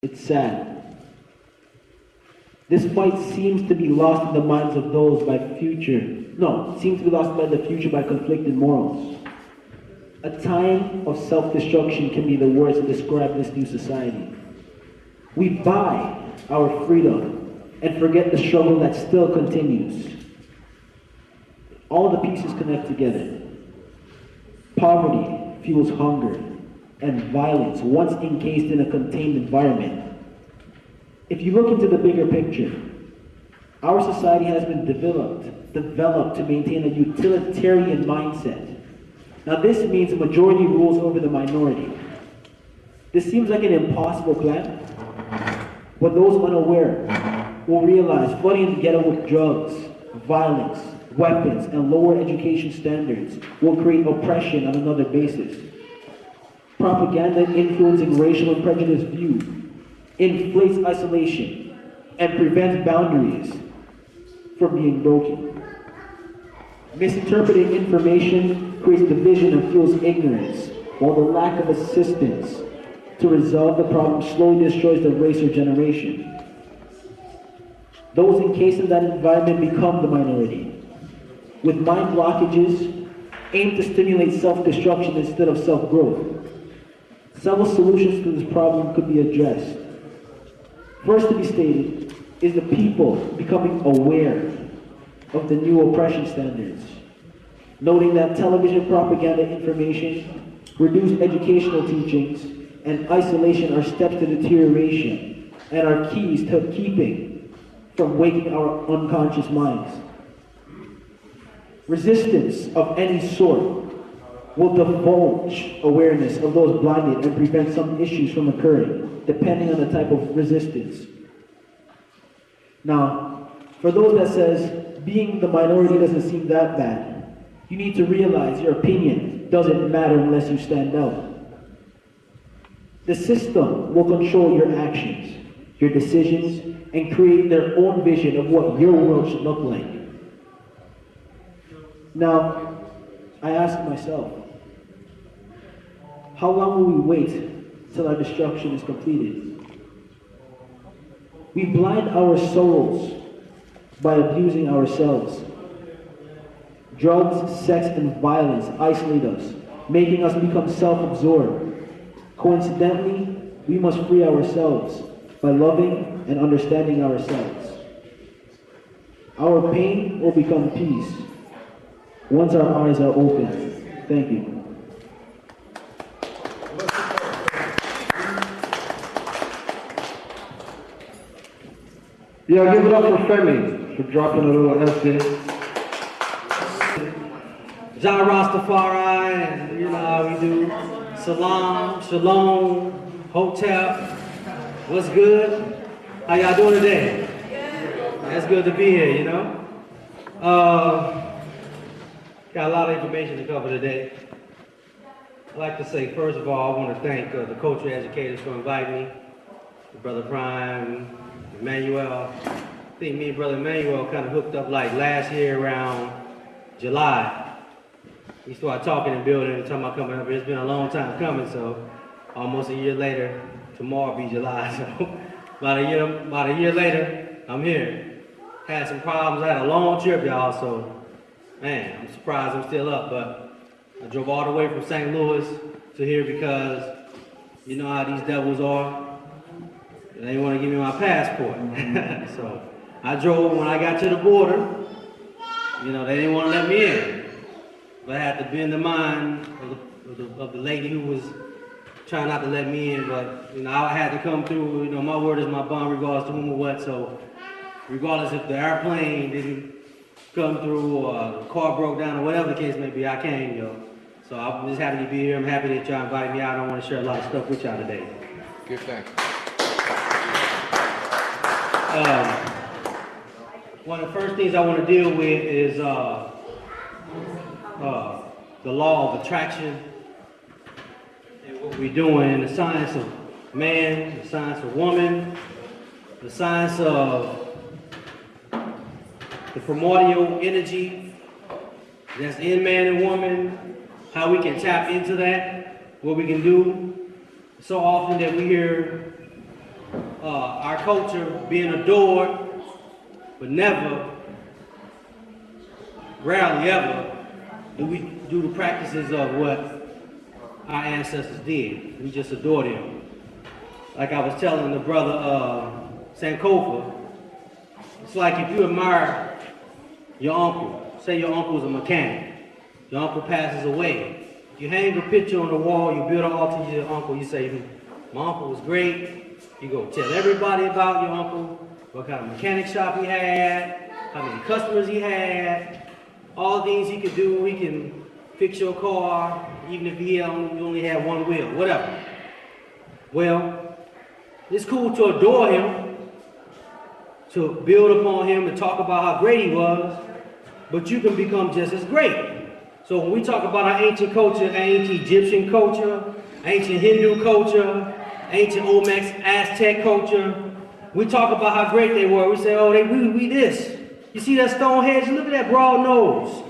It's sad. This fight seems to be lost in the minds of those seems to be lost by the future by conflicted morals. A time of self-destruction can be the words that describe this new society. We buy our freedom and forget the struggle that still continues. All the pieces connect together. Poverty fuels hunger and violence once encased in a contained environment. If you look into the bigger picture, our society has been developed to maintain a utilitarian mindset. Now this means a majority rules over the minority. This seems like an impossible plan, but those unaware will realize flooding the ghetto with drugs, violence, weapons, and lower education standards will create oppression on another basis. Propaganda influencing racial and prejudiced views inflates isolation and prevents boundaries from being broken. Misinterpreting information creates division and fuels ignorance, while the lack of assistance to resolve the problem slowly destroys the race or generation. Those encased in that environment become the minority, with mind blockages aimed to stimulate self-destruction instead of self-growth. Several solutions to this problem could be addressed. First to be stated is the people becoming aware of the new oppression standards, noting that television propaganda information, reduced educational teachings, and isolation are steps to deterioration and are keys to keeping from waking our unconscious minds. Resistance of any sort will divulge awareness of those blinded and prevent some issues from occurring, depending on the type of resistance. Now, for those that says being the minority doesn't seem that bad, you need to realize your opinion doesn't matter unless you stand out. The system will control your actions, your decisions, and create their own vision of what your world should look like. Now, I ask myself, how long will we wait till our destruction is completed? We blind our souls by abusing ourselves. Drugs, sex, and violence isolate us, making us become self-absorbed. Coincidentally, we must free ourselves by loving and understanding ourselves. Our pain will become peace once our eyes are open. Thank you. Yeah, give it up for Femi for dropping a little essay. Jah Rastafari, and you know how we do. Salam, Shalom, Hotel. What's good? How y'all doing today? It's good to be here, you know. Got a lot of information to cover today. I'd like to say, first of all, I want to thank the cultural educators for inviting me. Brother Prime, Emmanuel. I think me and Brother Emmanuel kind of hooked up like last year around July. We started talking and building and talking about coming up. It's been a long time coming, so almost a year later, tomorrow will be July. So about a year later, I'm here. Had some problems. I had a long trip, y'all, so man, I'm surprised I'm still up, but I drove all the way from St. Louis to here because you know how these devils are. They didn't want to give me my passport. So I drove. When I got to the border, you know, they didn't want to let me in. But I had to bend the mind of the lady who was trying not to let me in. But, you know, I had to come through. You know, my word is my bond regardless to whom or what. So regardless if the airplane didn't come through or the car broke down or whatever the case may be, I came, yo. So I'm just happy to be here. I'm happy that y'all invited me out. I want to share a lot of stuff with y'all today. Give thanks. One of the first things I want to deal with is the law of attraction and what we're doing in the science of man, the science of woman, the science of the primordial energy that's in man and woman, how we can tap into that, what we can do. So often that we hear our culture being adored, but never, rarely ever, do we do the practices of what our ancestors did. We just adore them. Like I was telling the brother Sankofa, it's like if you admire your uncle, say your uncle is a mechanic, your uncle passes away. You hang a picture on the wall, you build an altar to your uncle, you say, my uncle was great. You go tell everybody about your uncle, what kind of mechanic shop he had, how many customers he had, all the things he could do. He can fix your car, even if you only had one wheel, whatever. Well, it's cool to adore him, to build upon him, to talk about how great he was, but you can become just as great. So when we talk about our ancient culture, ancient Egyptian culture, ancient Hindu culture, ancient Olmec Aztec culture, we talk about how great they were. We say, oh, we this. You see that Stonehenge? Look at that broad nose.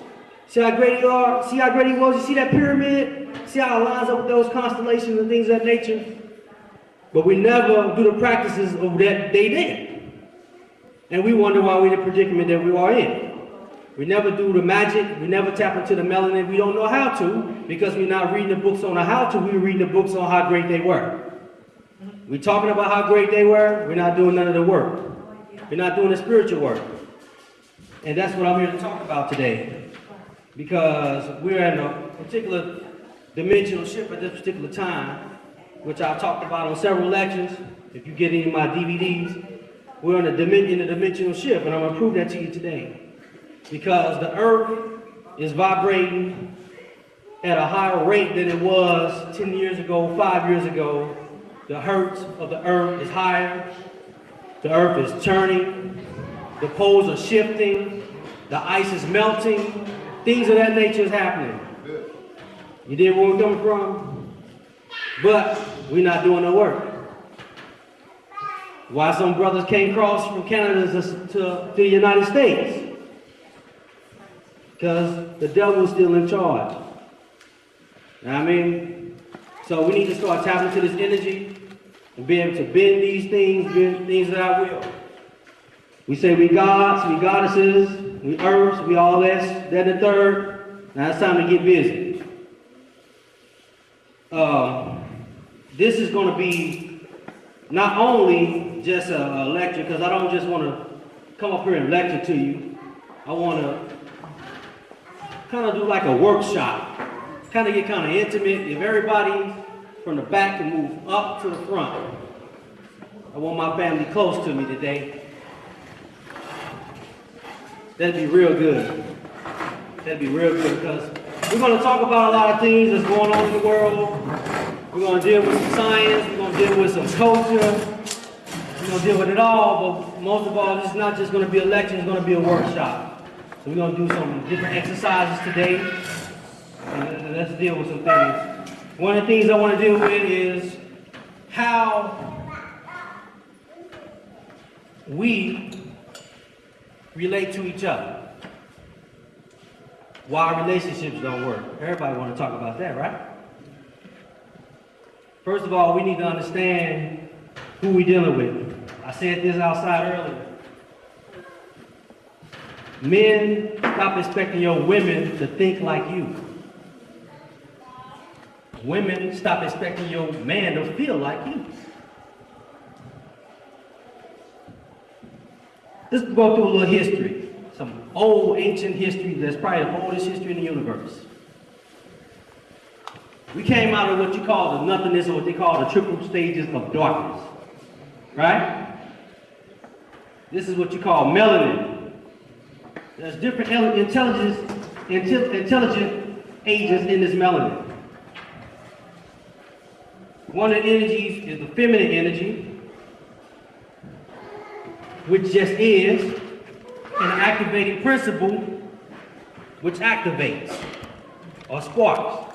See how great he are? See how great he was? You see that pyramid? See how it lines up with those constellations and things of that nature? But we never do the practices of that they did. And we wonder why we're in the predicament that we are in. We never do the magic, we never tap into the melanin, we don't know how to, because we're not reading the books on the how to, we're reading the books on how great they were. We're talking about how great they were, we're not doing none of the work. We're not doing the spiritual work. And that's what I'm here to talk about today. Because we're in a particular dimensional shift at this particular time, which I've talked about on several lectures. If you get any of my DVDs, we're in a dimensional shift, and I'm going to prove that to you today. Because the earth is vibrating at a higher rate than it was 10 years ago, 5 years ago. The hertz of the earth is higher. The earth is turning. The poles are shifting. The ice is melting. Things of that nature is happening. You dig where we're coming from? But we're not doing the work. Why some brothers came across from Canada to the United States? Because the devil's still in charge. You know what I mean? So we need to start tapping into this energy and be able to bend these things, bend things at our will. We say we gods, we goddesses, we earths, we all that and the third. Now it's time to get busy. This is going to be not only just a lecture, because I don't just want to come up here and lecture to you. I want to kind of do like a workshop, kind of get kind of intimate. If everybody from the back can move up to the front. I want my family close to me today. That'd be real good. That'd be real good, because we're going to talk about a lot of things that's going on in the world. We're going to deal with some science. We're going to deal with some culture. We're going to deal with it all, but most of all, this is not just going to be a lecture, it's going to be a workshop. So we're going to do some different exercises today, and let's deal with some things. One of the things I want to deal with is how we relate to each other. Why relationships don't work. Everybody want to talk about that, right? First of all, we need to understand who we're dealing with. I said this outside earlier. Men, stop expecting your women to think like you. Women, stop expecting your man to feel like you. Let's go through a little history. Some old, ancient history that's probably the oldest history in the universe. We came out of what you call the nothingness, or what they call the triple stages of darkness. Right? This is what you call melanin. There's different intelligent agents in this melanin. One of the energies is the feminine energy, which just is an activating principle which activates or sparks.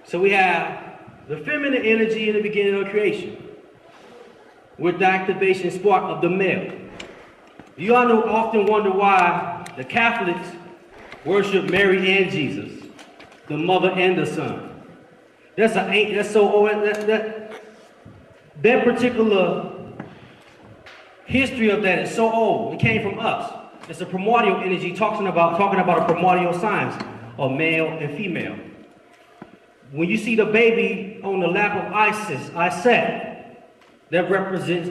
So we have the feminine energy in the beginning of creation with the activation spark of the male. You all often wonder why the Catholics worship Mary and Jesus, the mother and the son. That particular history of that is so old. It came from us. It's a primordial energy talking about a primordial science of male and female. When you see the baby on the lap of Iset, that represents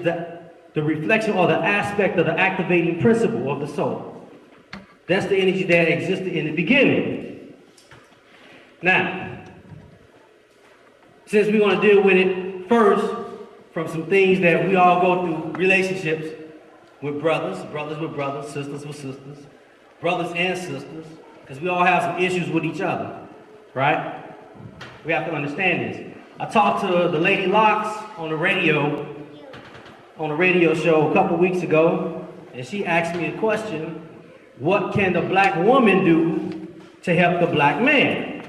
the reflection or the aspect of the activating principle of the soul. That's the energy that existed in the beginning. Now, since we're going to deal with it first from some things that we all go through, relationships with brothers with brothers, sisters with sisters, brothers and sisters, because we all have some issues with each other, right? We have to understand this. I talked to the Lady Locks on the radio show a couple weeks ago, and she asked me a question: what can the black woman do to help the black man?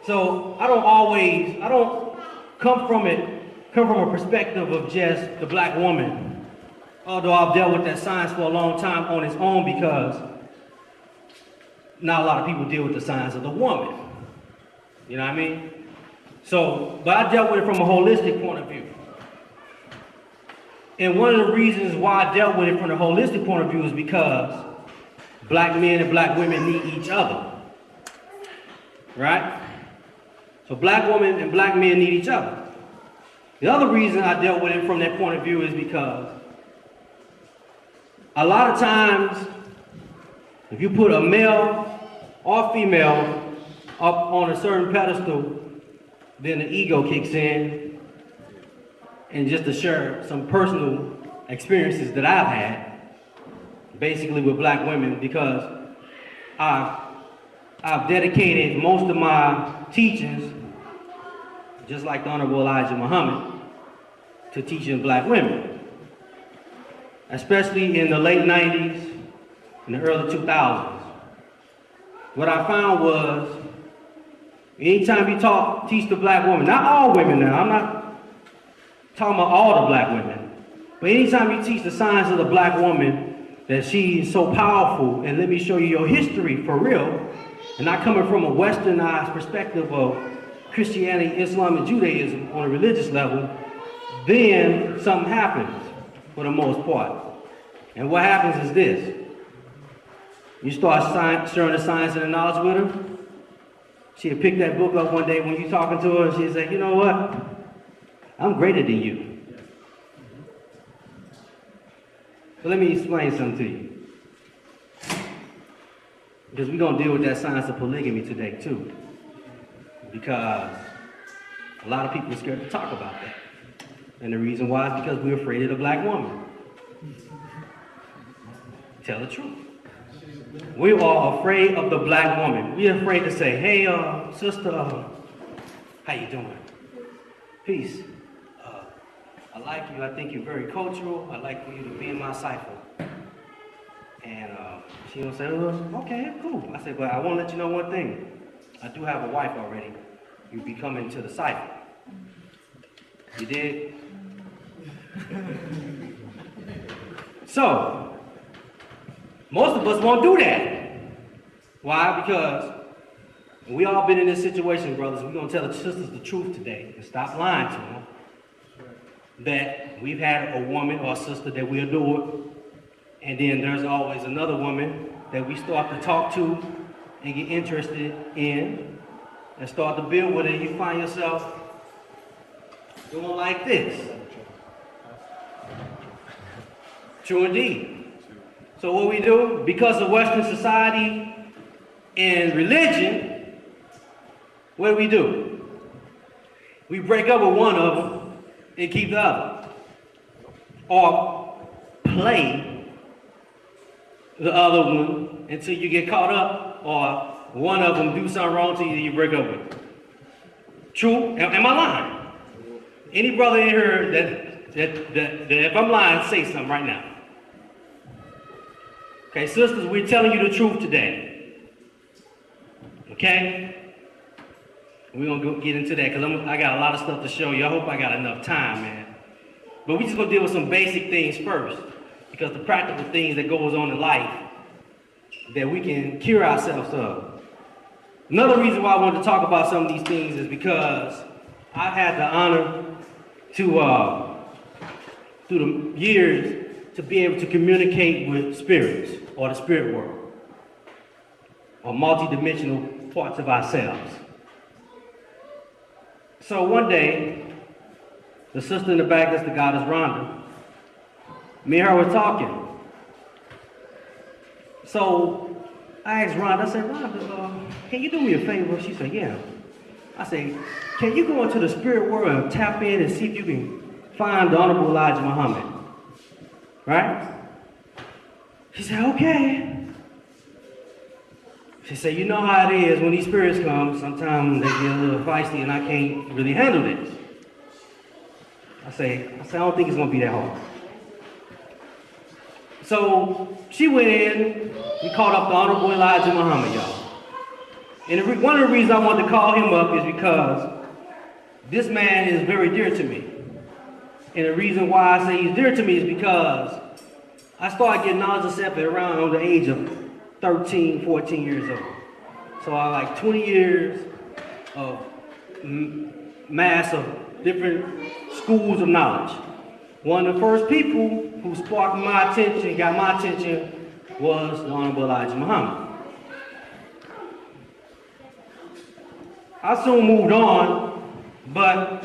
So I don't come from a perspective of just the black woman, although I've dealt with that science for a long time on its own, because not a lot of people deal with the science of the woman. You know what I mean? So, but I dealt with it from a holistic point of view. And one of the reasons why I dealt with it from a holistic point of view is because black men and black women need each other. Right? So black women and black men need each other. The other reason I dealt with it from that point of view is because a lot of times, if you put a male or female up on a certain pedestal, then the ego kicks in. And just to share some personal experiences that I've had, basically with black women, because I've dedicated most of my teachings, just like the Honorable Elijah Muhammad, to teaching black women, especially in the late 90s and the early 2000s. What I found was, anytime you teach the black woman, not all women now, I'm not talking about all the black women, but anytime you teach the science of the black woman, that she is so powerful, and let me show you your history for real, and not coming from a westernized perspective of Christianity, Islam, and Judaism on a religious level, then something happens for the most part. And what happens is this: you start sharing the science and the knowledge with her. She'll pick that book up one day when you're talking to her, and she'll say, you know what? I'm greater than you. So let me explain something to you. Because we're going to deal with that science of polygamy today, too. Because a lot of people are scared to talk about that. And the reason why is because we're afraid of the black woman. Tell the truth. We are afraid of the black woman. We're afraid to say, hey, sister, how you doing? Peace. I like you. I think you're very cultural. I'd like for you to be in my cipher. And she gonna say, okay, cool. I said, but I want to let you know one thing. I do have a wife already. You'll be coming to the cipher. You did? So, most of us won't do that. Why? Because we all been in this situation, brothers. We're going to tell the sisters the truth today and stop lying to them. That we've had a woman or a sister that we adore, and then there's always another woman that we start to talk to and get interested in and start to build with it. You find yourself doing like this. True indeed. So what we do, because of Western society and religion, what do? We break up with one of them and keep the other. Or play the other one until you get caught up, or one of them do something wrong to you and you break up with them. True? Am I lying? Any brother in here that if I'm lying, say something right now. Okay, sisters, we're telling you the truth today. Okay? We're going to get into that because I got a lot of stuff to show you. I hope I got enough time, man. But we're just going to deal with some basic things first, because the practical things that goes on in life that we can cure ourselves of. Another reason why I wanted to talk about some of these things is because I had the honor to through the years to be able to communicate with spirits or the spirit world or multidimensional parts of ourselves. So one day, the sister in the back, that's the goddess Rhonda, me and her were talking. So I asked Rhonda, I said, Rhonda, can you do me a favor? She said, yeah. I said, can you go into the spirit world and tap in and see if you can find the Honorable Elijah Muhammad? Right? She said, okay. She said, you know how it is when these spirits come, sometimes they get a little feisty and I can't really handle this. I said, I don't think it's gonna be that hard. So she went in, we called up the Honorable Elijah Muhammad, y'all. And one of the reasons I wanted to call him up is because this man is very dear to me. And the reason why I say he's dear to me is because I started getting knowledge of self at around the age of 13, 14 years old. So I like 20 years of mass of different schools of knowledge. One of the first people who sparked my attention, got my attention, was the Honorable Elijah Muhammad. I soon moved on, but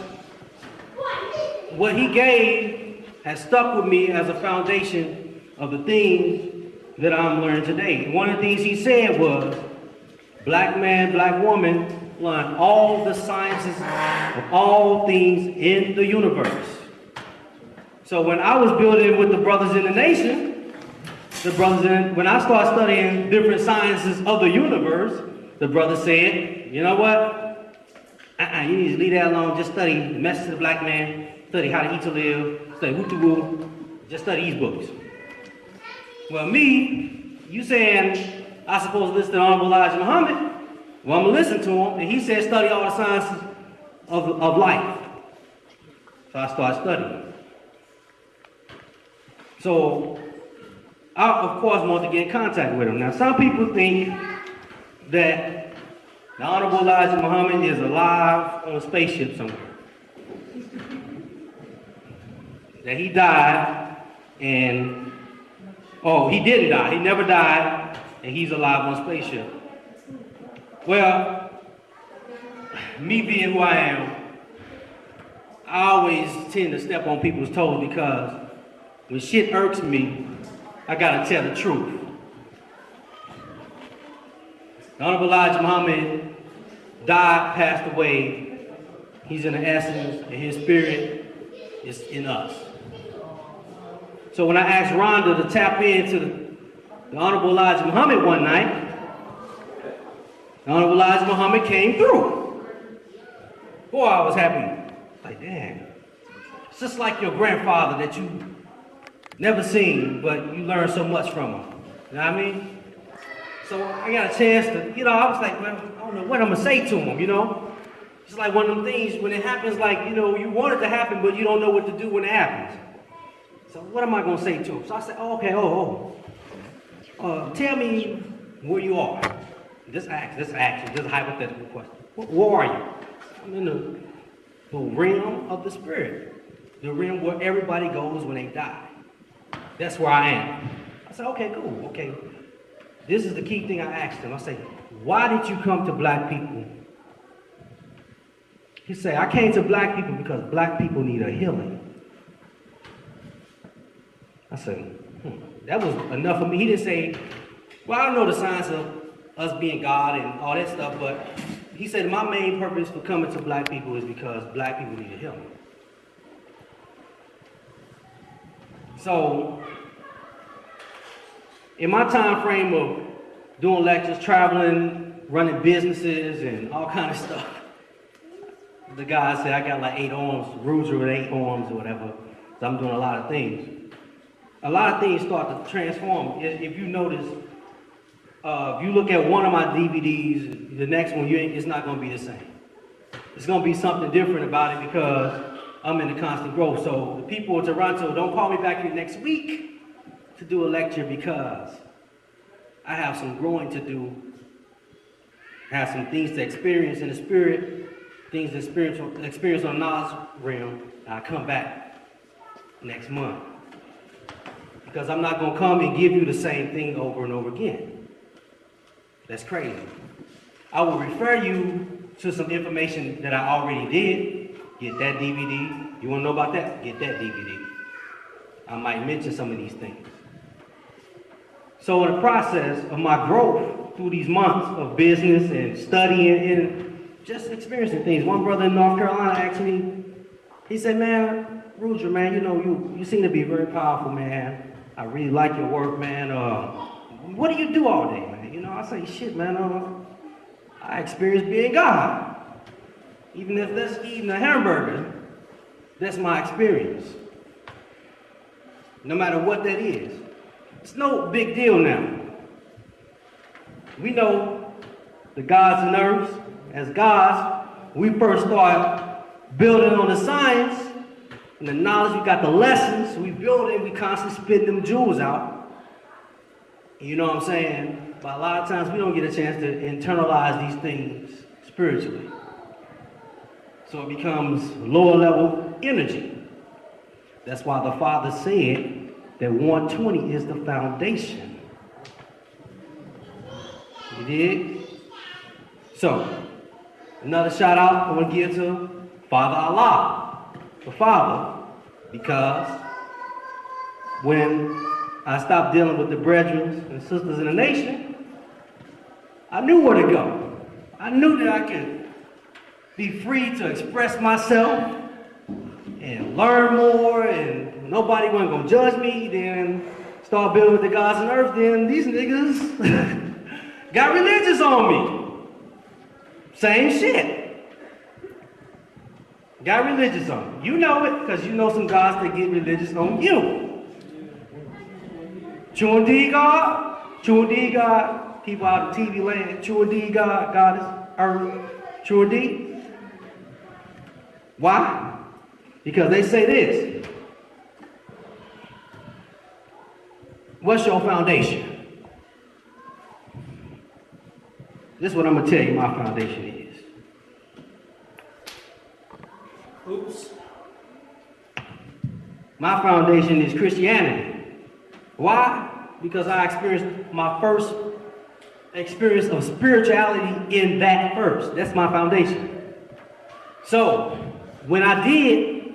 what he gave has stuck with me as a foundation of the things that I'm learning today. One of the things he said was, black man, black woman, learn all the sciences of all things in the universe. So when I was building with the brothers in the nation, when I started studying different sciences of the universe, the brother said, you know what? You need to leave that alone. Just study the message of the black man, study how to eat to live, study woo-to-woo, just study these books. Well, me, you saying I'm supposed to listen to Honorable Elijah Muhammad? Well, I'm going to listen to him, and he said study all the sciences of life. So I started studying. So I, of course, want to get in contact with him. Now, some people think that the Honorable Elijah Muhammad is alive on a spaceship somewhere. That he died, and, he didn't die. He never died, and he's alive on a spaceship. Well, me being who I am, I always tend to step on people's toes because when shit irks me, I gotta tell the truth. The Honorable Elijah Muhammad died, passed away. He's in the essence, and his spirit is in us. So when I asked Rhonda to tap into the Honorable Elijah Muhammad one night, the Honorable Elijah Muhammad came through. Boy, I was happy. Like, damn. It's just like your grandfather that you never seen, but you learn so much from him. You know what I mean? So I got a chance to, I was like, well, I don't know what I'm going to say to him, It's like one of them things when it happens, like, you want it to happen, but you don't know what to do when it happens. So what am I going to say to him? So I said, tell me where you are. Just a hypothetical question. Where are you? I'm in the realm of the spirit. The realm where everybody goes when they die. That's where I am. I said, okay, cool, okay. This is the key thing I asked him. I said, why did you come to black people? He said, I came to black people because black people need a healing. I said, that was enough for me. He didn't say, well, I don't know the science of us being God and all that stuff, but he said, my main purpose for coming to black people is because black people need a healing. So, in my time frame of doing lectures, traveling, running businesses, and all kind of stuff, the guy said, I got like 8 arms, Rudra with 8 arms or whatever, so I'm doing a lot of things. A lot of things start to transform. If you notice, if you look at one of my DVDs, the next one, it's not going to be the same. It's going to be something different about it because I'm in the constant growth. So the people in Toronto, don't call me back here next week to do a lecture because I have some growing to do. I have some things to experience in the spirit, things to experience on the knowledge realm, and I come back. next month. Because I'm not gonna come and give you the same thing over and over again. That's crazy. I will refer you to some information that I already did. Get that DVD. You wanna know about that? Get that DVD. I might mention some of these things. So in the process of my growth through these months of business and studying and just experiencing things, one brother in North Carolina asked me, he said, man, Rudra, man, you know, you seem to be very powerful, man. I really like your work, man. What do you do all day, man? You know, I say, shit, man, I experience being God. Even if that's eating a hamburger, that's my experience. No matter what that is. It's no big deal now. We know the gods and earths, as gods, we first start building on the science and the knowledge, we got the lessons, we build it, we constantly spit them jewels out. You know what I'm saying? But a lot of times we don't get a chance to internalize these things spiritually. So it becomes lower level energy. That's why the Father said that 120 is the foundation. You did? So, another shout out I want to give to Father Allah, the Father, because when I stopped dealing with the brethren and sisters in the nation, I knew where to go. I knew that I could be free to express myself and learn more, and nobody wasn't gonna judge me. Then start building with the gods and earth, then these niggas got religious on me. Same shit. Got religious on me. You know it, because you know some gods that get religious on you. True indeed, God. True indeed, God. People out of TV land. True indeed, God. God is earth. True indeed. Why? Because they say this. What's your foundation? This is what I'm going to tell you my foundation is. Oops. My foundation is Christianity. Why? Because I experienced my first experience of spirituality in that first. That's my foundation. So, when I did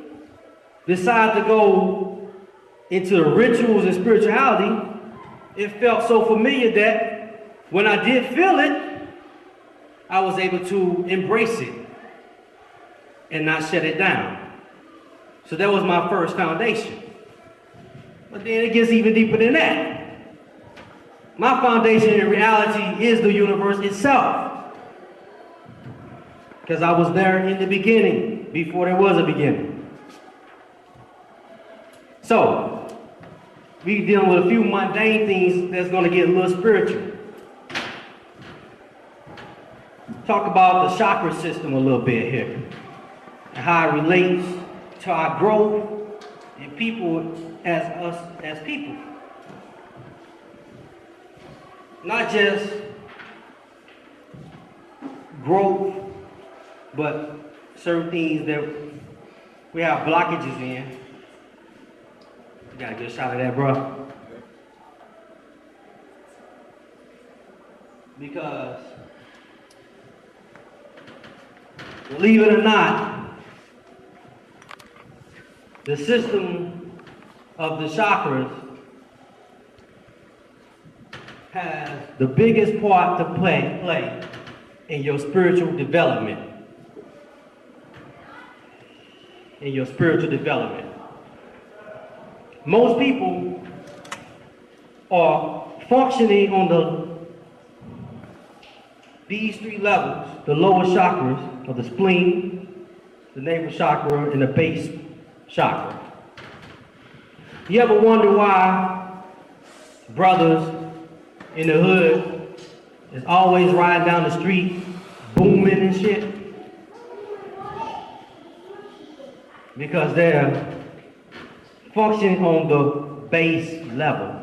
decide to go into the rituals and spirituality, it felt so familiar that when I did feel it, I was able to embrace it and not shut it down. So that was my first foundation. But then it gets even deeper than that. My foundation in reality is the universe itself. Because I was there in the beginning, before there was a beginning. So, we dealing with a few mundane things that's going to get a little spiritual. Talk about the chakra system a little bit here, and how it relates to our growth and people as us as people. Not just growth, but certain things that we have blockages in. You got a good shot of that, bro. Because, believe it or not, the system of the chakras has the biggest part to play in your spiritual development. In your spiritual development. Most people are functioning on these three levels, the lower chakras of the spleen, the navel chakra, and the base chakra. You ever wonder why brothers in the hood is always riding down the street booming and shit? Because they're functioning on the base level.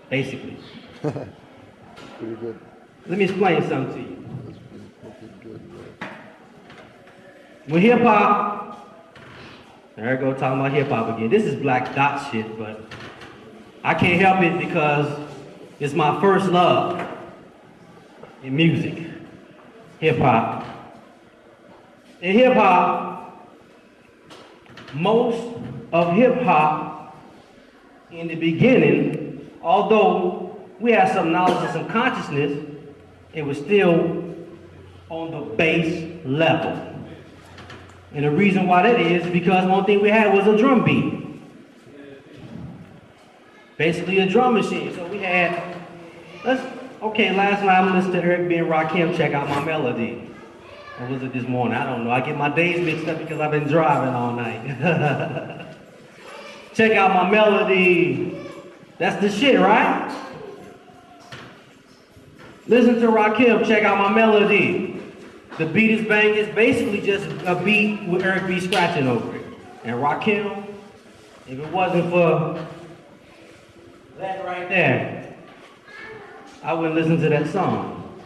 Basically. Pretty good. Let me explain something to you. That's pretty good. When hip hop There I go talking about hip hop again. This is Black Dot shit, but I can't help it because it's my first love in music, hip hop. In hip hop, most of hip hop in the beginning, although we had some knowledge and some consciousness, it was still on the base level. And the reason why that is because one thing we had was a drum beat. Basically a drum machine. So we had, last night I listened to Eric B. and Rakim, check out my melody. Or was it this morning? I don't know. I get my days mixed up because I've been driving all night. Check out my melody. That's the shit, right? Listen to Rakim, check out my melody. The beat is bang, it's basically just a beat with Eric B scratching over it. And Rakim, if it wasn't for that right there, I wouldn't listen to that song.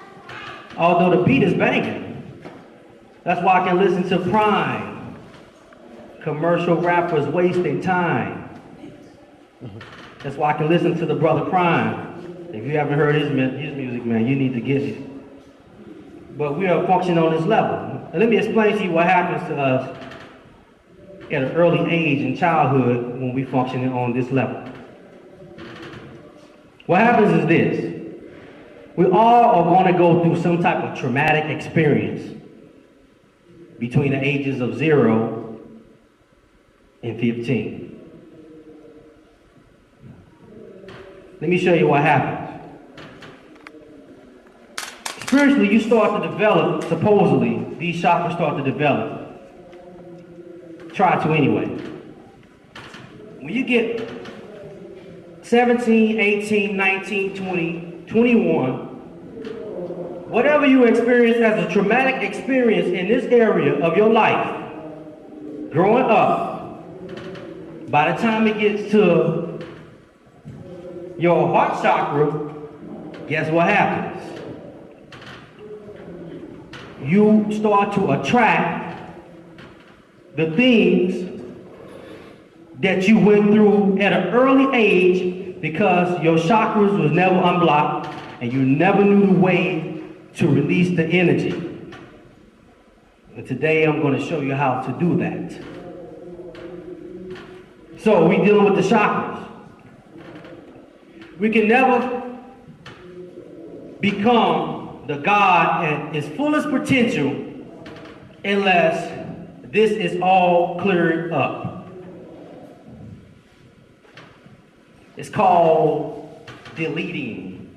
Although the beat is banging. That's why I can listen to Prime. Commercial rappers wasting time. That's why I can listen to the brother Prime. If you haven't heard his music, man, you need to get it. But we are functioning on this level. And let me explain to you what happens to us at an early age in childhood when we functioning on this level. What happens is this. We all are going to go through some type of traumatic experience between the ages of 0 and 15. Let me show you what happens. Spiritually, you start to develop, supposedly, these chakras start to develop. Try to anyway. When you get 17, 18, 19, 20, 21, whatever you experience as a traumatic experience in this area of your life, growing up, by the time it gets to your heart chakra, guess what happens? You start to attract the things that you went through at an early age because your chakras was never unblocked and you never knew the way to release the energy. And today I'm going to show you how to do that. So we're dealing with the chakras. We can never become the God at its fullest potential unless this is all cleared up. It's called deleting.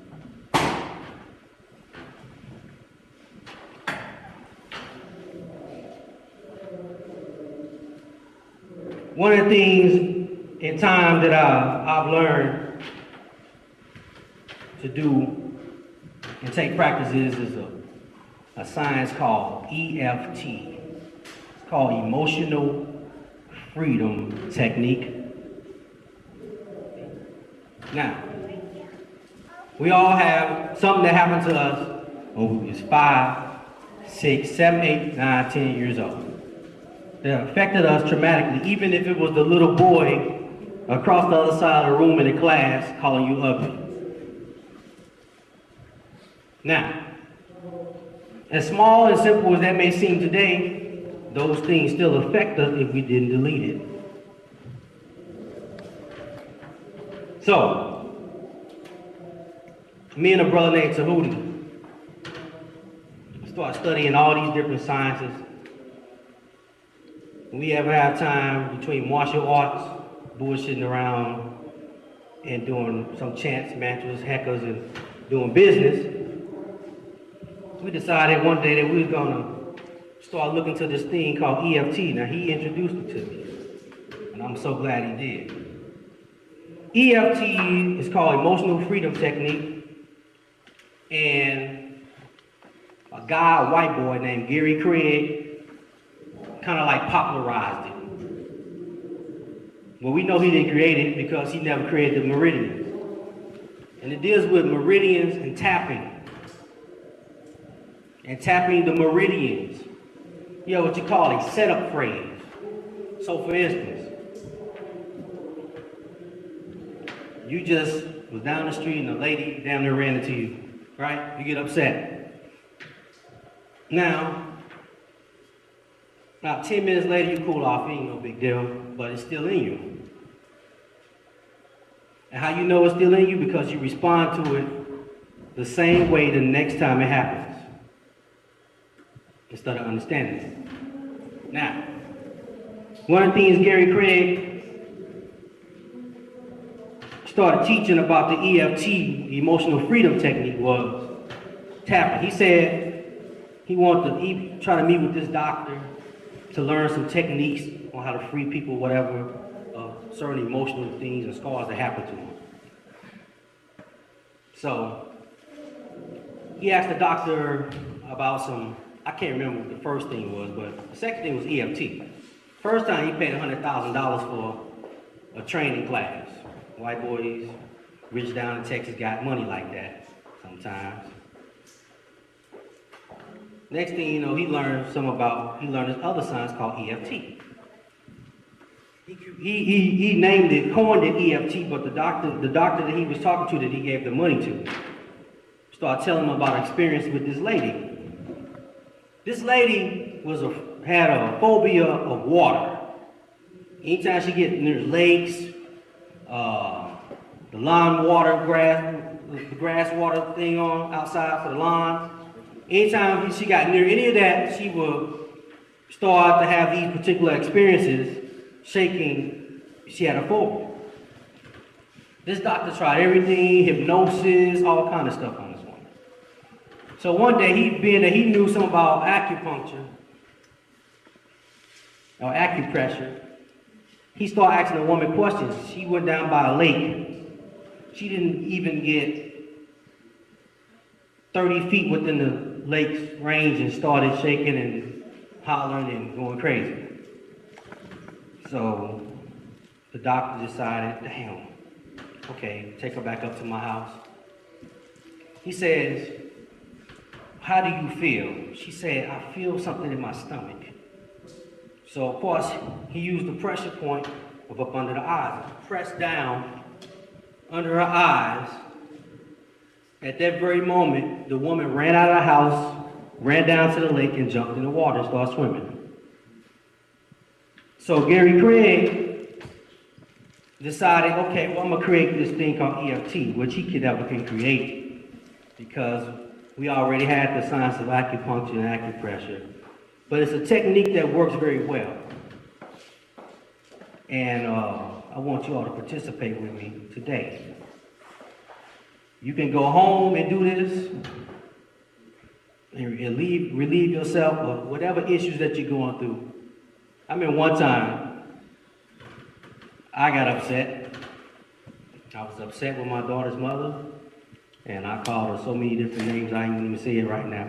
One of the things in time that I've learned to do and take practices is a science called EFT. It's called Emotional Freedom Technique. Now, we all have something that happened to us when we was 5, 6, 7, 8, 9, 10 years old. That affected us traumatically, even if it was the little boy across the other side of the room in the class calling you ugly. Now, as small and simple as that may seem today, those things still affect us if we didn't delete it. So, me and a brother named Tahuti start studying all these different sciences. We ever have time between martial arts, bullshitting around, and doing some chants, mantras, heckers, and doing business, we decided one day that we were gonna start looking to this thing called EFT. Now, he introduced it to me, and I'm so glad he did. EFT is called Emotional Freedom Technique, and a guy, a white boy named Gary Craig, kind of like popularized it. Well, we know he didn't create it because he never created the meridians. And it deals with meridians and tapping. And tapping the meridians. You know what you call a setup phrase. So for instance, you just was down the street and a lady damn near ran into you, right? You get upset. Now, about 10 minutes later, you cool off, it ain't no big deal, but it's still in you. And how you know it's still in you? Because you respond to it the same way the next time it happens, instead of understanding it. Now, one of the things Gary Craig started teaching about the EFT, the emotional freedom technique, was tapping. He said he tried to meet with this doctor to learn some techniques on how to free people, whatever, of certain emotional things and scars that happen to them. So he asked the doctor about some, I can't remember what the first thing was, but the second thing was EFT. First time he paid $100,000 for a training class. White boys rich down in Texas got money like that sometimes. Next thing you know, he learned this other science called EFT. He named it, coined it EFT, but the doctor that he was talking to, that he gave the money to, started telling him about an experience with this lady. This lady had a phobia of water. Anytime she gets near lakes, the lawn water, the grass water thing on outside for the lawn, anytime she got near any of that, she would start to have these particular experiences, shaking. She had a phobia. This doctor tried everything, hypnosis, all kind of stuff on this woman. So one day, he knew something about acupuncture or acupressure, he started asking the woman questions. She went down by a lake. She didn't even get 30 feet within the lake's range and started shaking and hollering and going crazy. So the doctor decided, damn, okay, take her back up to my house. He says, how do you feel? She said, I feel something in my stomach. So of course, he used the pressure point of up under the eyes. Pressed down under her eyes. At that very moment, the woman ran out of the house, ran down to the lake and jumped in the water and started swimming. So Gary Craig decided, okay, well, I'm gonna create this thing called EFT, which he can create because we already had the science of acupuncture and acupressure. But it's a technique that works very well. And I want you all to participate with me today. You can go home and do this and relieve yourself of whatever issues that you're going through. I remember one time I got upset. I was upset with my daughter's mother, and I called her so many different names I ain't gonna even say it right now.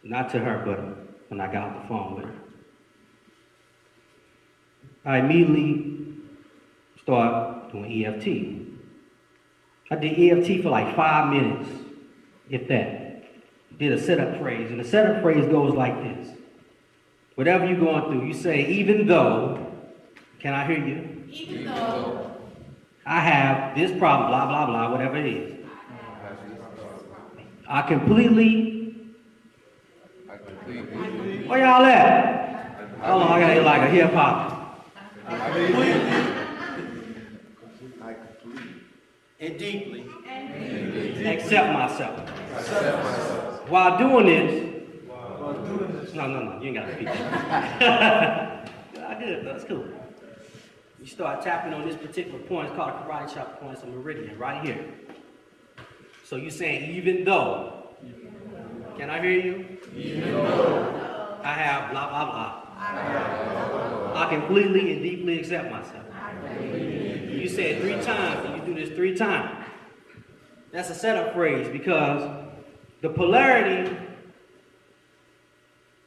Not to her, but when I got off the phone with her. I immediately started doing EFT. I did EFT for like 5 minutes, if that. Did a setup phrase, and the setup phrase goes like this. Whatever you're going through, you say, even though, can I hear you? Even though I have this problem, blah, blah, blah, whatever it is. I completely. Where y'all at? Hold on, I gotta get like a hip hop. And deeply accept myself. While doing this, no, you ain't gotta repeat that. I did, that's cool. You start tapping on this particular point. It's called a karate chop point. It's a meridian right here. So you're saying, even though. Can I hear you? Even though I have blah, blah, blah. I completely and deeply accept myself. You say it 3 times, and you do this 3 times. That's a setup phrase because the polarity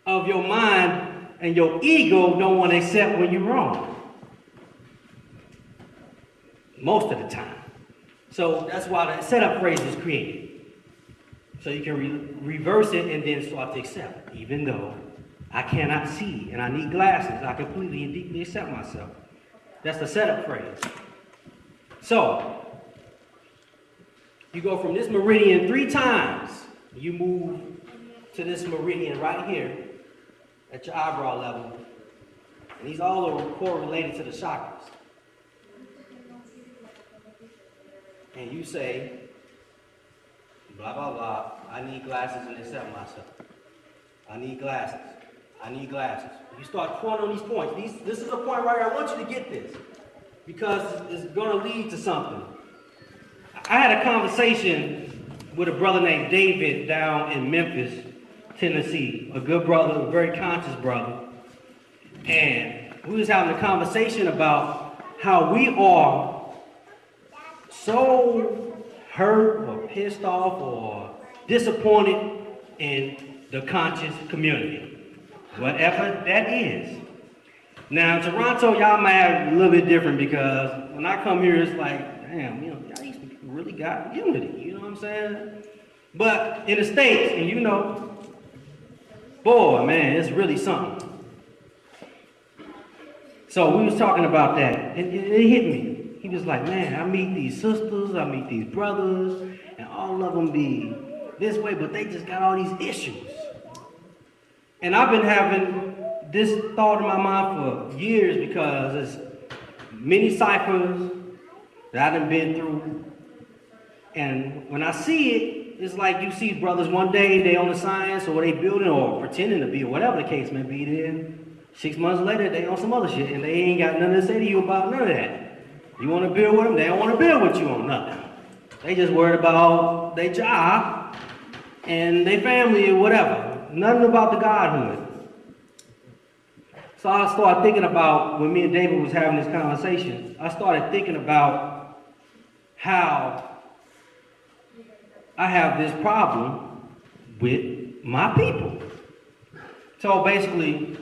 of your mind and your ego don't want to accept when you're wrong. Most of the time. So that's why the setup phrase is created. So you can reverse it and then start to accept, even though I cannot see, and I need glasses. I completely and deeply accept myself. That's the setup phrase. So, you go from this meridian 3 times. You move to this meridian right here at your eyebrow level. And these all are correlated to the chakras. And you say, blah, blah, blah, I need glasses and accept myself. I need glasses. I need glasses. You start pointing on these points. This is a point right here. I want you to get this because it's going to lead to something. I had a conversation with a brother named David down in Memphis, Tennessee. A good brother, a very conscious brother. And we was having a conversation about how we are so hurt or pissed off or disappointed in the conscious community, whatever that is. Now, in Toronto, y'all might have a little bit different because when I come here, it's like, damn, you know, y'all used to really got unity, you know what I'm saying? But in the States, and you know, boy, man, it's really something. So we was talking about that, and it hit me. He was like, man, I meet these sisters, I meet these brothers, and all of them be this way, but they just got all these issues. And I've been having this thought in my mind for years because there's many ciphers that I done been through. And when I see it, it's like you see brothers one day, they on the science or they building or pretending to be or whatever the case may be. Then 6 months later, they on some other shit and they ain't got nothing to say to you about none of that. You want to build with them, they don't want to build with you on nothing. They just worried about their job and their family or whatever. Nothing about the godhood. So I started thinking about, when me and David was having this conversation, I started thinking about how I have this problem with my people. So basically,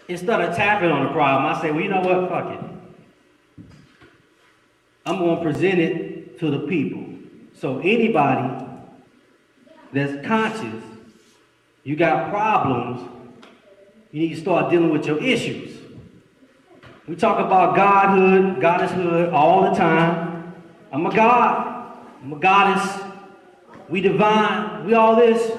instead of tapping on the problem, I say, well, you know what, fuck it. I'm going to present it to the people. So anybody that's conscious, you got problems, you need to start dealing with your issues. We talk about godhood, goddesshood all the time. I'm a god, I'm a goddess, we divine, we all this.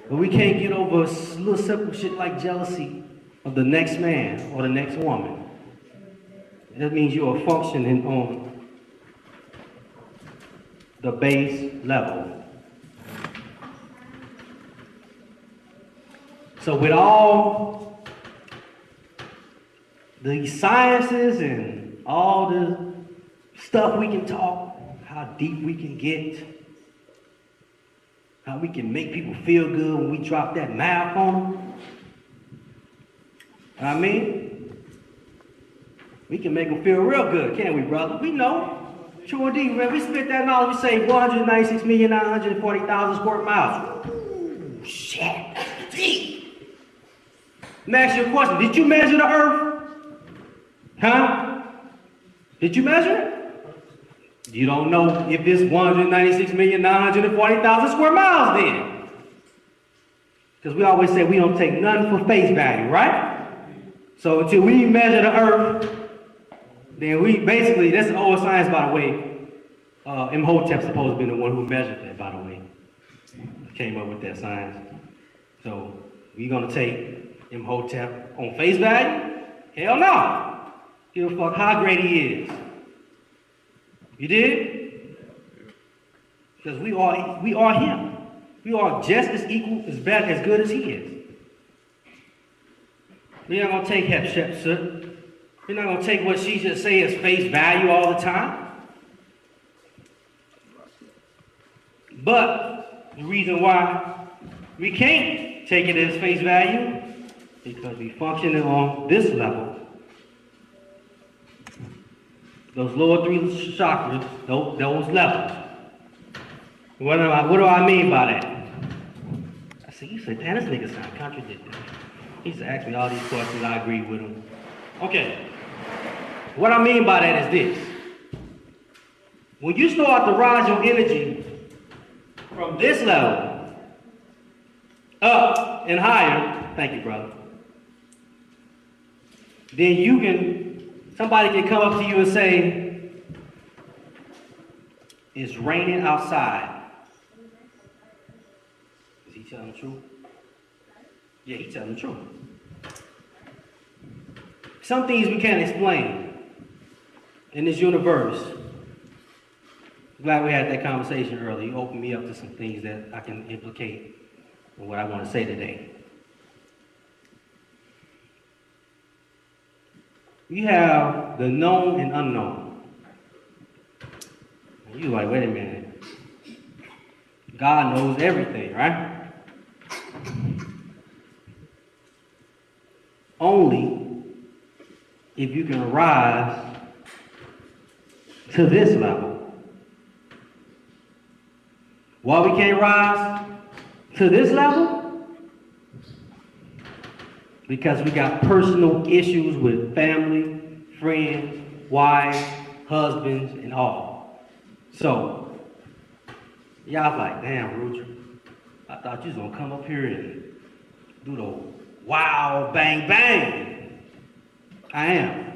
But we can't get over a little simple shit like jealousy of the next man or the next woman. That means you are functioning on the base level. So with all the sciences and all the stuff we can talk, how deep we can get, how we can make people feel good when we drop that math on them. You know what I mean? We can make them feel real good, can't we, brother? We know. True indeed, man. We spit that knowledge, we say 196,940,000 square miles. Ooh, shit. Deep. Let me ask you a question. Did you measure the earth? Huh? Did you measure it? You don't know if it's 196,940,000 square miles then. Because we always say we don't take nothing for face value, right? So until we measure the earth, then we basically, that's old science, by the way. Imhotep's supposed to be the one who measured that, by the way. Came up with that science. So we're going to take Imhotep on face value? Hell no. Give a fuck how great he is. You did? Because we are him. We are just as equal, as bad, as good as he is. We're not going to take Hatshepsut. We're not going to take what she just say as face value all the time. But the reason why we can't take it as face value because we functioning on this level. Those lower 3 chakras, those levels. What do I mean by that? I said, you said, damn, this nigga sound contradictory. He used to ask me all these questions, I agree with him. Okay. What I mean by that is this. When you start to rise your energy from this level up up and higher, thank you, brother, then somebody can come up to you and say, it's raining outside. Is he telling the truth? Yeah, he's telling the truth. Some things we can't explain in this universe. Glad we had that conversation earlier. You opened me up to some things that I can implicate in what I want to say today. You have the known and unknown. And you're like, wait a minute. God knows everything, right? Only if you can rise to this level. Why we can't rise to this level? Because we got personal issues with family, friends, wives, husbands, and all. So, y'all like, damn, Rudra, I thought you was gonna come up here and do the wow, bang, bang. I am.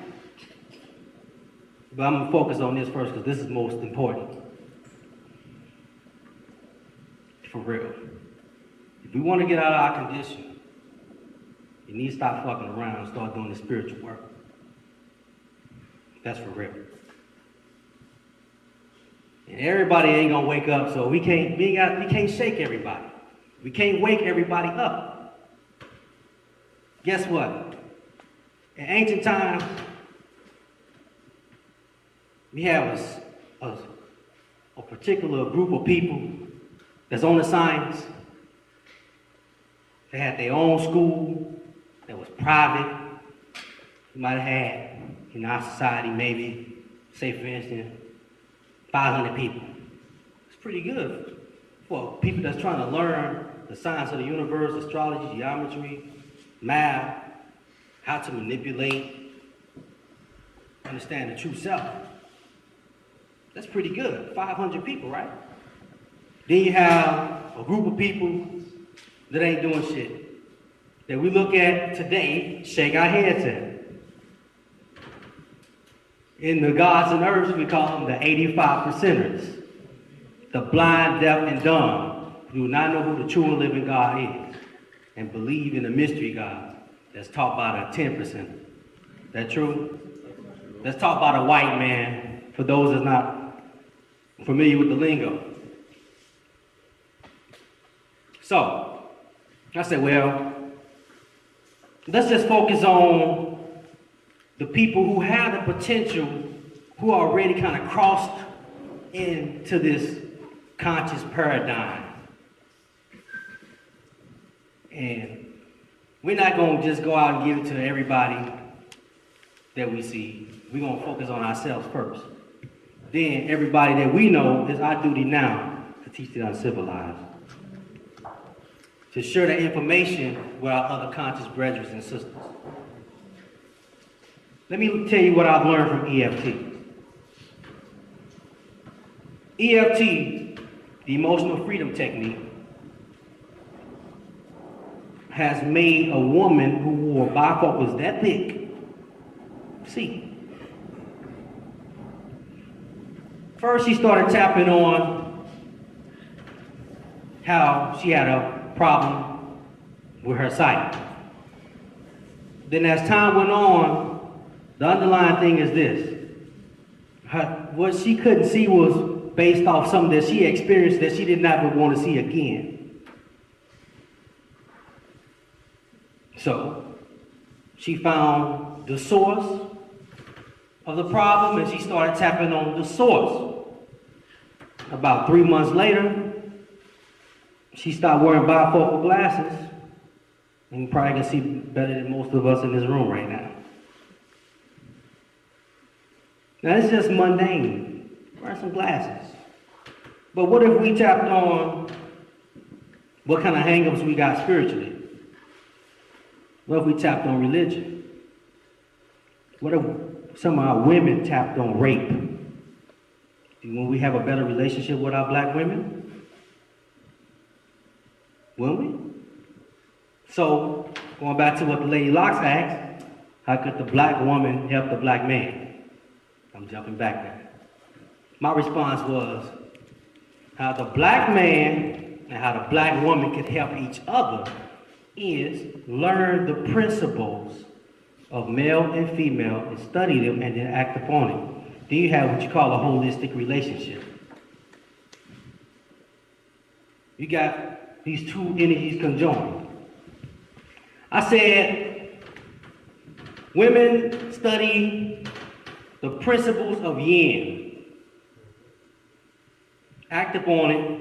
But I'm gonna focus on this first because this is most important. For real. If we want to get out of our condition, you need to stop fucking around and start doing the spiritual work. That's for real. And everybody ain't gonna wake up, so we can't shake everybody. We can't wake everybody up. Guess what? In ancient times, we have a particular group of people that's on the science. They had their own school that was private. You might have had in our society maybe, say for instance, 500 people. It's pretty good for people that's trying to learn the science of the universe, astrology, geometry, math, how to manipulate, understand the true self. That's pretty good, 500 people, right? Then you have a group of people that ain't doing shit, that we look at today, shake our heads at. In the gods and earths, we call them the 85%ers, the blind, deaf, and dumb, who do not know who the true and living God is, and believe in the mystery God that's taught by the 10%. That true? That's taught by the white man, for those that's not familiar with the lingo. So, I said, well, let's just focus on the people who have the potential, who are already kind of crossed into this conscious paradigm. And we're not going to just go out and give it to everybody that we see. We're going to focus on ourselves first. Then everybody that we know, it's our duty now to teach the uncivilized, to share that information with our other conscious brothers and sisters. Let me tell you what I've learned from EFT. EFT, the emotional freedom technique, has made a woman who wore bifocals that thick see. First, she started tapping on how she had a problem with her sight. Then as time went on, the underlying thing is this. What she couldn't see was based off something that she experienced that she did not want to see again. So, she found the source of the problem and she started tapping on the source. About 3 months later, she stopped wearing bifocal glasses, and you probably can see better than most of us in this room right now. Now it's just mundane, wear some glasses. But what if we tapped on what kind of hang-ups we got spiritually? What if we tapped on religion? What if some of our women tapped on rape? Will we have a better relationship with our black women? Will we? So, going back to what the Lady Locke asked, how could the black woman help the black man? I'm jumping back there. My response was, how the black man and how the black woman could help each other is learn the principles of male and female and study them and then act upon it. Then you have what you call a holistic relationship. You got these two energies conjoined. I said, women study the principles of yin. Act upon it,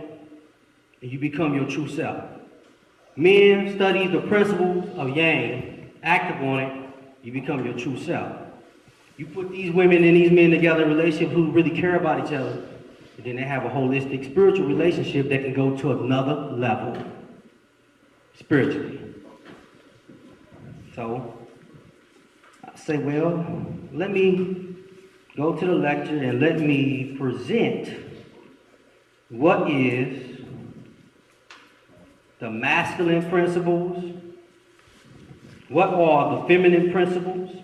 and you become your true self. Men study the principles of yang. Act upon it, you become your true self. You put these women and these men together in a relationship who really care about each other, and then they have a holistic spiritual relationship that can go to another level spiritually. So I say, well, let me go to the lecture and let me present what is the masculine principles, what are the feminine principles.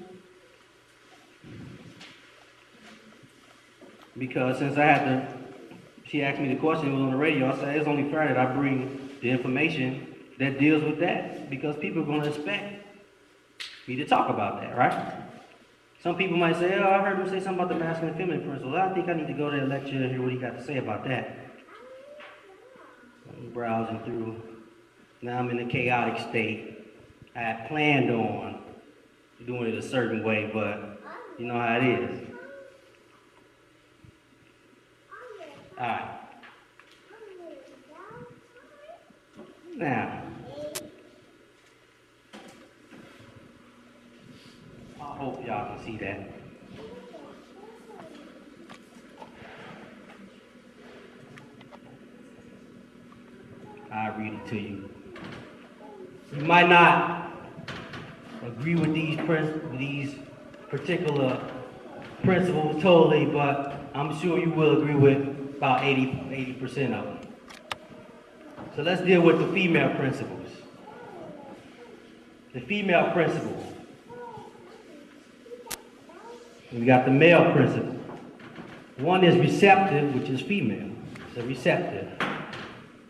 Because since I had to, she asked me the question, it was on the radio, I said it's only fair that I bring the information that deals with that, because people are going to expect me to talk about that, right? Some people might say, oh, I heard him say something about the masculine and feminine principles. I think I need to go to that lecture and hear what he got to say about that. I'm browsing through. Now I'm in a chaotic state. I had planned on doing it a certain way, but you know how it is. All right. Now, I hope y'all can see that. I'll read it to you. You might not agree with these particular principles totally, but I'm sure you will agree with about 80% of them. So let's deal with the female principles. The female principles. We got the male principle. One is receptive, which is female. So receptive.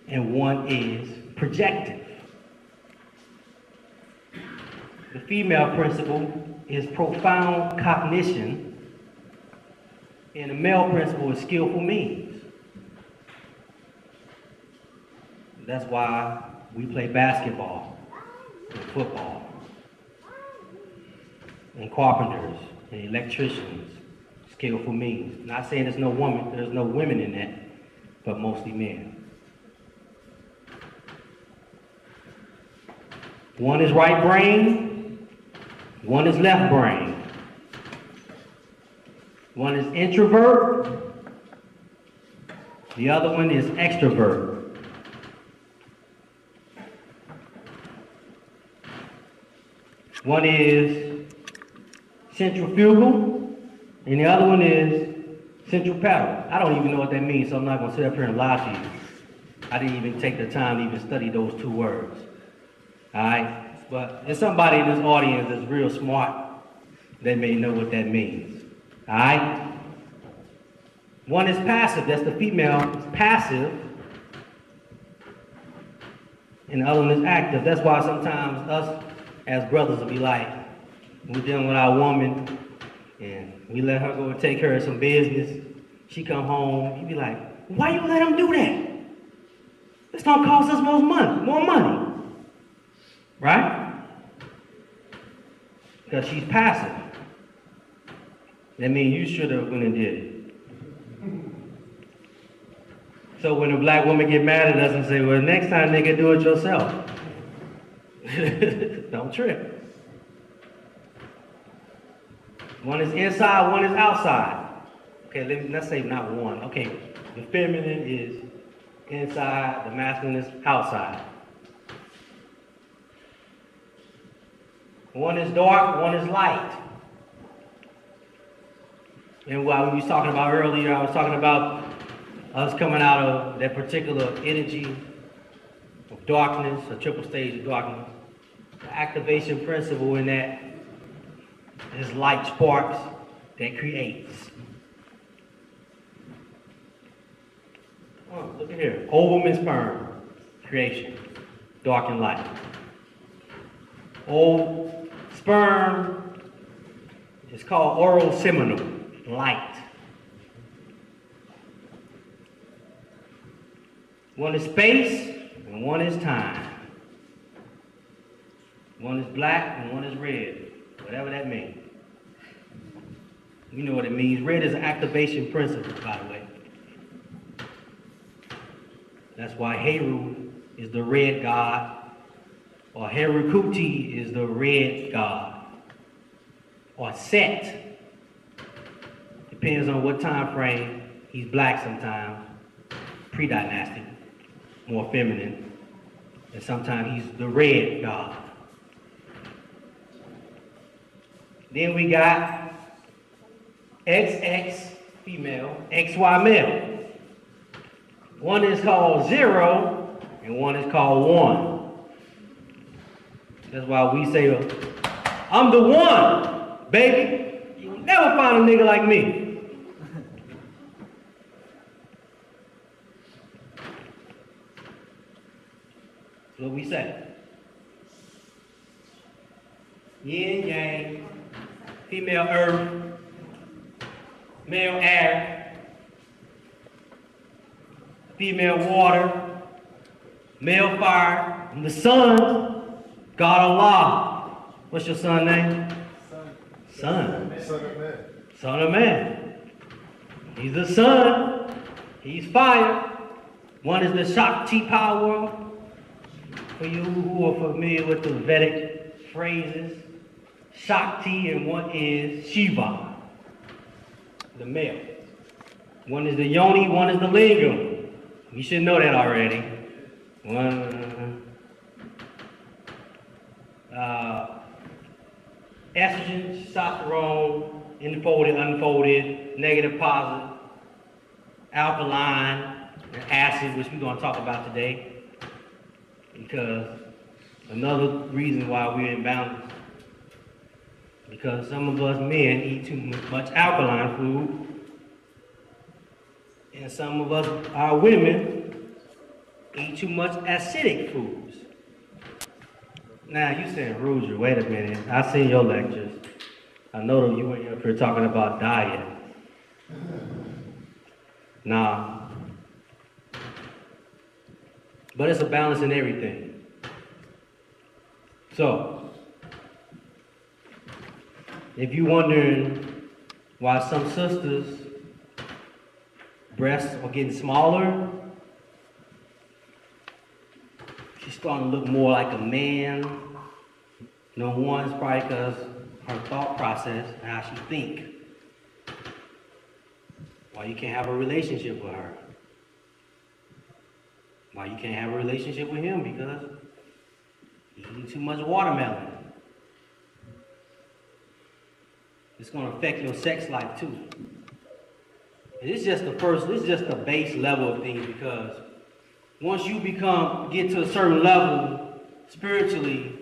And one is projective. The female principle is profound cognition, and the male principle is skillful means. That's why we play basketball, and football, and carpenters, and electricians, skillful means. Not saying there's no women in that, but mostly men. One is right brain, one is left brain. One is introvert, the other one is extrovert. One is centrifugal, and the other one is centripetal. I don't even know what that means, so I'm not going to sit up here and lie to you. I didn't even take the time to even study those two words. All right? But there's somebody in this audience that's real smart that may know what that means. All right? One is passive. That's the female. It's passive. And the other one is active. That's why sometimes us as brothers will be like, we're dealing with our woman, and we let her go and take care of some business. She come home, you be like, why you let him do that? It's gonna cost us more money. Right? Because she's passive. That means you should have went and did it. So when a black woman get mad at us and say, well, next time nigga, do it yourself. Don't trip. One is inside, one is outside. Okay, let's say not one. Okay, the feminine is inside, the masculine is outside. One is dark, one is light. And what we was talking about earlier, I was talking about us coming out of that particular energy of darkness, a triple stage of darkness. The activation principle in that is light sparks that creates. Oh, look at here. Ovum and sperm, creation, dark and light. Old sperm is called oral seminal, light. One is space and one is time. One is black and one is red, whatever that means. You know what it means. Red is an activation principle, by the way. That's why Heru is the red god, or Herukuti is the red god, or Set. Depends on what time frame. He's black sometimes, pre-dynastic, more feminine, and sometimes he's the red god. Then we got XX female, XY male. One is called 0 and one is called 1. That's why we say, I'm the one, baby. You'll never find a nigga like me. That's what we say. Yin, yang, female earth, male air, female water, male fire, and the sun, God Allah. What's your son's name? Son. Son of man. Son of man. He's the sun. He's fire. One is the Shakti power. For you who are familiar with the Vedic phrases, Shakti, and one is Shiva, the male. One is the Yoni, one is the Lingam. You should know that already. Estrogen, testosterone, enfolded, unfolded, negative, positive, alkaline, and acid, which we're going to talk about today. Because another reason why we're imbalanced, because some of us men eat too much alkaline food, and some of us, our women, eat too much acidic foods. Now, you saying, Rudra, wait a minute. I seen your lectures. I know that you were up here talking about diet. Nah. But it's a balance in everything. So, if you're wondering why some sisters' breasts are getting smaller, she's starting to look more like a man. Number one is probably because her thought process and how she think. Why you can't have a relationship with her. Why you can't have a relationship with him, because he's eating too much watermelon. It's going to affect your sex life too. And it's just the base level of things, because once you get to a certain level spiritually,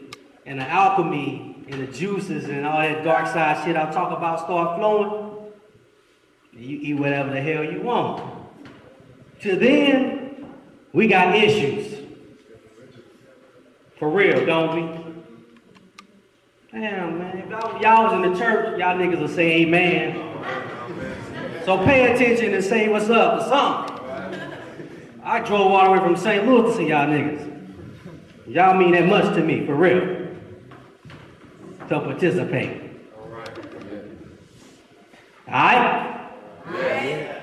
and the alchemy and the juices and all that dark side shit I talk about start flowing, you eat whatever the hell you want. Till then, we got issues. For real, don't we? Damn, man, if y'all was in the church, y'all niggas will say amen. So pay attention and say what's up or something. I drove all the way from St. Louis to see y'all niggas. Y'all mean that much to me, for real. To participate. Alright? Yeah.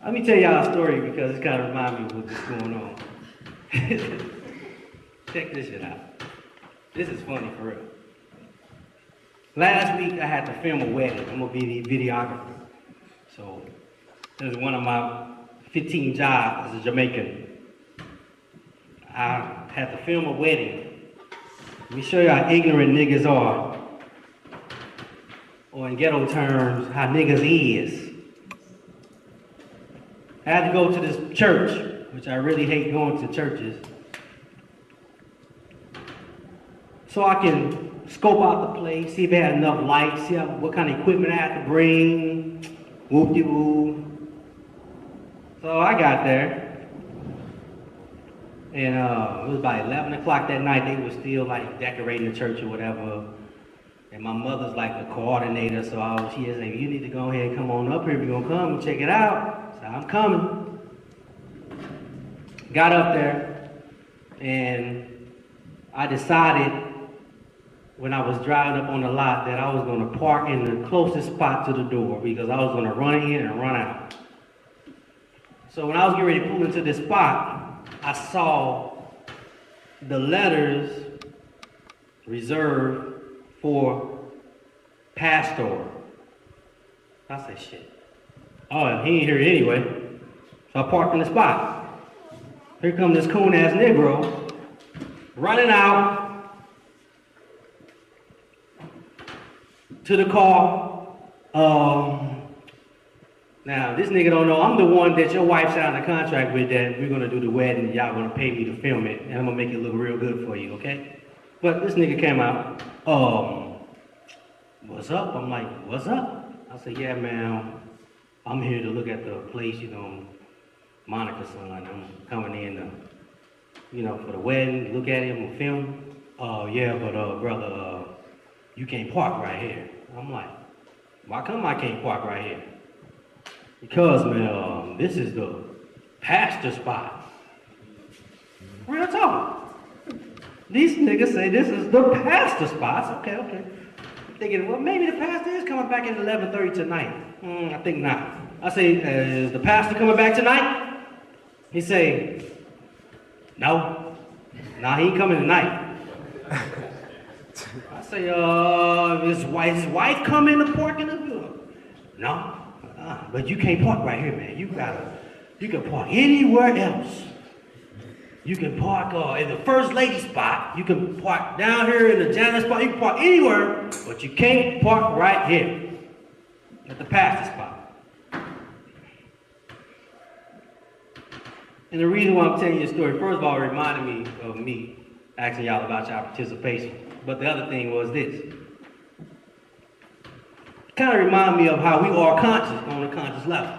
Let me tell y'all a story, because it's kind of remind me of what's going on. Check this shit out. This is funny, for real. Last week I had to film a wedding. I'm gonna be the videographer. So this is one of my 15 jobs as a Jamaican. I had to film a wedding. Let me show you how ignorant niggas are. Or in ghetto terms, how niggas is. I had to go to this church, which I really hate going to churches. so I can scope out the place, see if it had enough lights, see what kind of equipment I had to bring, whoop-de-woo. So I got there, and it was about 11 o'clock that night. They were still like decorating the church or whatever. And my mother's like a coordinator, so she is like, you need to go ahead and come on up here if you're gonna come and check it out. So I'm coming. Got up there, and I decided when I was driving up on the lot that I was gonna park in the closest spot to the door because I was gonna run in and run out. So when I was getting ready to pull into this spot, I saw the letters reserved for pastor. I said, shit. Oh, he ain't here anyway. So I parked in the spot. Here comes this coon-ass Negro running out to the car. Now, this nigga don't know I'm the one that your wife signed a contract with that we're gonna do the wedding and y'all gonna pay me to film it and I'm gonna make it look real good for you, okay? But this nigga came out, what's up? I'm like, what's up? I said, yeah, man, I'm here to look at the place, you know, Monica's son. I'm coming in, you know, for the wedding, look at him, we'll film. Yeah, but brother, you can't park right here. I'm like, why come I can't park right here? Because, man, this is the pastor spot. Real talk. These niggas say this is the pastor spot. Okay. I'm thinking, well, maybe the pastor is coming back at 11:30 tonight. I think not. I say, is the pastor coming back tonight? He say, no. Nah, he ain't coming tonight. I say, his wife coming to park in the building? No. But you can't park right here, man. You can park anywhere else. You can park in the first lady spot. You can park down here in the janitor spot. You can park anywhere, but you can't park right here at the pastor spot. And the reason why I'm telling you this story, first of all, it reminded me of me asking y'all about y'all participation. But the other thing was this. Kind of remind me of how we are conscious on a conscious level.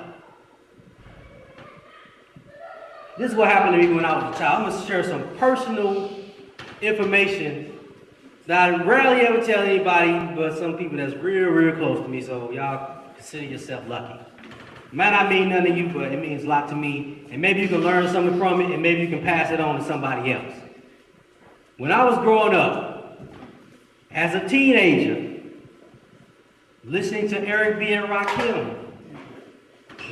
This is what happened to me when I was a child. I'm going to share some personal information that I rarely ever tell anybody, but some people that's real close to me, so y'all consider yourself lucky. It might not mean nothing to you, but it means a lot to me, and maybe you can learn something from it, and maybe you can pass it on to somebody else. When I was growing up, as a teenager, listening to Eric B. and Rakim,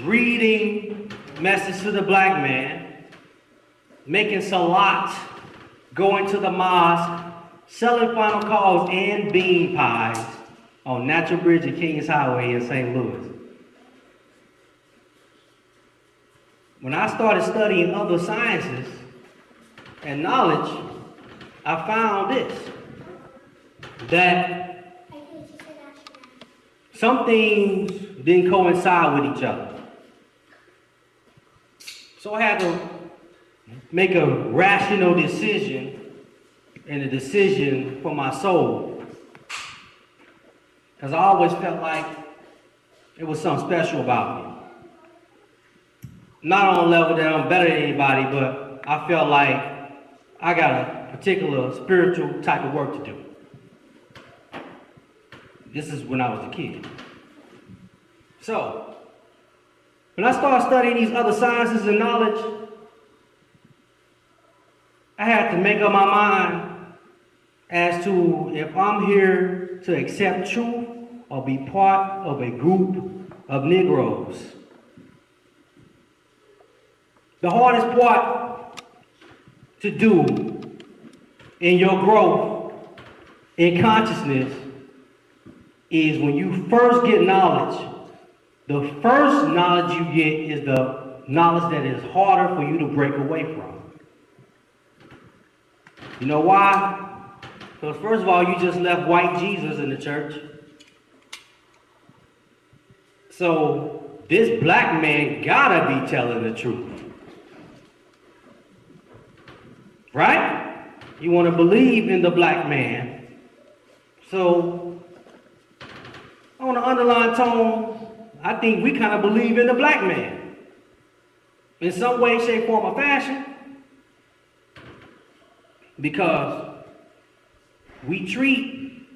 reading Message to the Black Man, making salat, going to the mosque, selling final calls and bean pies on Natural Bridge and Kings Highway in St. Louis. When I started studying other sciences and knowledge, I found this, that some things didn't coincide with each other. So I had to make a rational decision, and a decision for my soul. Because I always felt like it was something special about me. Not on a level that I'm better than anybody, but I felt like I got a particular spiritual type of work to do. This is when I was a kid. So, when I started studying these other sciences and knowledge, I had to make up my mind as to if I'm here to accept truth or be part of a group of Negroes. The hardest part to do in your growth in consciousness is when you first get knowledge. The first knowledge you get is the knowledge that is harder for you to break away from. You know why? Because first of all, you just left white Jesus in the church. So this black man gotta be telling the truth. Right? You want to believe in the black man. So, on the underlying tone, I think we kind of believe in the black man. In some way, shape, form, or fashion. Because we treat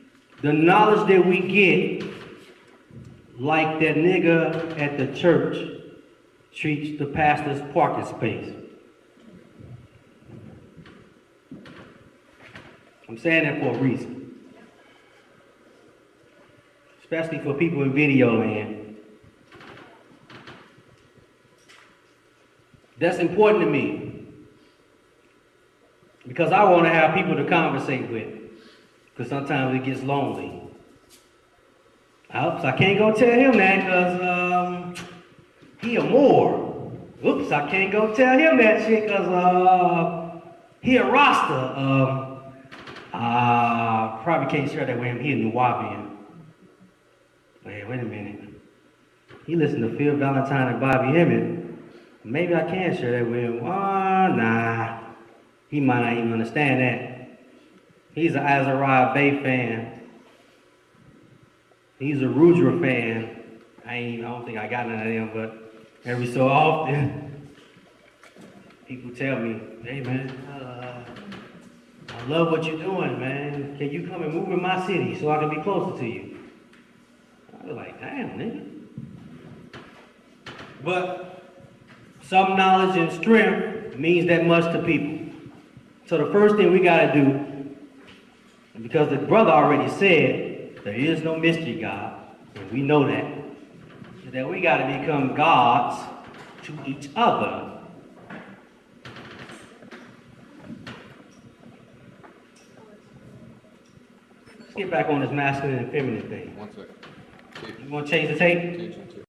the knowledge that we get like that nigga at the church treats the pastor's parking space. I'm saying that for a reason. Especially for people in video land. That's important to me. Because I want to have people to conversate with. Because sometimes it gets lonely. Oops, I can't go tell him that because he a Moor. Oops, I can't go tell him that shit because he a Rasta. Probably can't share that with him. He a Nuwabian. Wait a minute. He listened to Phil Valentine and Bobby Emmett. Maybe I can share that with him. Nah. He might not even understand that. He's an Azariah Bay fan. He's a Rudra fan. I don't think I got none of them, but every so often, people tell me, hey man, I love what you're doing, man. Can you come and move in my city so I can be closer to you? I was like, damn, nigga. But some knowledge and strength means that much to people. So the first thing we gotta do, because the brother already said, there is no mystery God, and we know that, is that we gotta become gods to each other. Let's get back on this masculine and feminine thing. 1 second. You wanna change the tape? Change it to